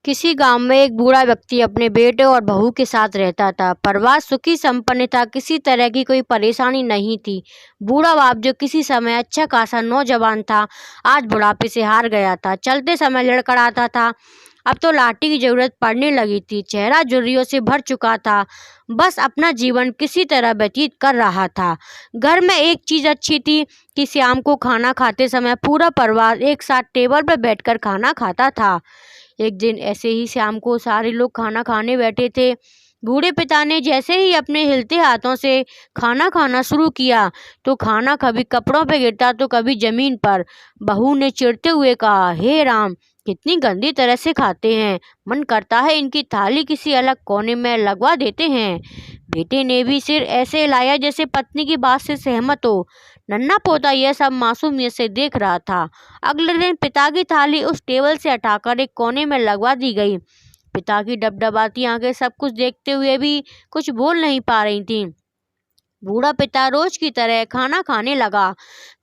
किसी गांव में एक बूढ़ा व्यक्ति अपने बेटे और बहू के साथ रहता था। परिवार सुखी संपन्न था, किसी तरह की कोई परेशानी नहीं थी। बूढ़ा बाप जो किसी समय अच्छा खासा नौजवान था, आज बुढ़ापे से हार गया था। चलते समय लड़खड़ाता था, अब तो लाठी की जरूरत पड़ने लगी थी। चेहरा झुर्रियों से भर चुका था, बस अपना जीवन किसी तरह व्यतीत कर रहा था। घर में एक चीज अच्छी थी कि शाम को खाना खाते समय पूरा परिवार एक साथ टेबल पर बैठकर खाना खाता था। एक दिन ऐसे ही शाम को सारे लोग खाना खाने बैठे थे। बूढ़े पिता ने जैसे ही अपने हिलते हाथों से खाना खाना शुरू किया तो खाना कभी कपड़ों पे गिरता तो कभी जमीन पर। बहू ने चिढ़ते हुए कहा, हे राम, कितनी गंदी तरह से खाते हैं, मन करता है इनकी थाली किसी अलग कोने में लगवा देते हैं। बेटे ने भी सिर ऐसे हिलाया जैसे पत्नी की बात से सहमत हो। नन्हा पोता यह सब मासूमियत से देख रहा था। अगले दिन पिता की थाली उस टेबल से हटाकर एक कोने में लगवा दी गई। पिता की डबडबाती आंखें सब कुछ देखते हुए भी कुछ बोल नहीं पा रही थीं। बूढ़ा पिता रोज की तरह खाना खाने लगा।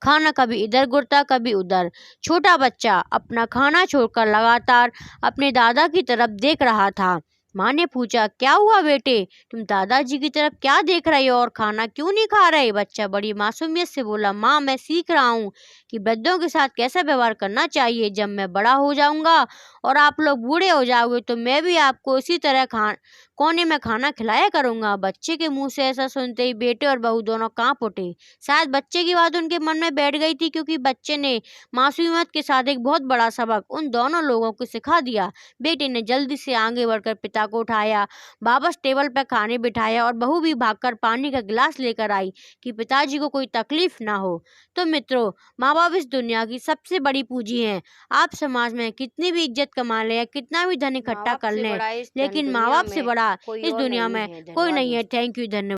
खाना कभी इधर गुड़ता कभी उधर। छोटा बच्चा अपना खाना छोड़कर लगातार अपने दादा की तरफ देख रहा था। माँ ने पूछा, क्या हुआ बेटे, तुम दादाजी की तरफ क्या देख रहे हो और खाना क्यों नहीं खा रहे? बच्चा बड़ी मासूमियत से बोला, माँ, मैं सीख रहा हूँ कि वृद्धों के साथ कैसा व्यवहार करना चाहिए। जब मैं बड़ा हो जाऊंगा और आप लोग बूढ़े हो जाओगे तो मैं भी आपको इसी तरह कोने में खाना खिलाया करूंगा। बच्चे के मुंह से ऐसा सुनते ही बेटे और बहू दोनों कांप उठे। शायद बच्चे की बात उनके मन में बैठ गई थी, क्योंकि बच्चे ने मासूमियत के साथ एक बहुत बड़ा सबक उन दोनों लोगों को सिखा दिया। बेटे ने जल्दी से आगे बढ़कर पिता को उठाया, वापस टेबल पर खाने बिठाया और बहू भी भागकर पानी का गिलास लेकर आई कि पिताजी को कोई तकलीफ ना हो। तो मित्रों, माँ बाप इस दुनिया की सबसे बड़ी पूंजी हैं। आप समाज में कितनी भी इज्जत कमा लें या कितना भी धन इकट्ठा कर लें, लेकिन माँ बाप से बड़ा इस दुनिया में कोई नहीं है। थैंक यू, धन्यवाद।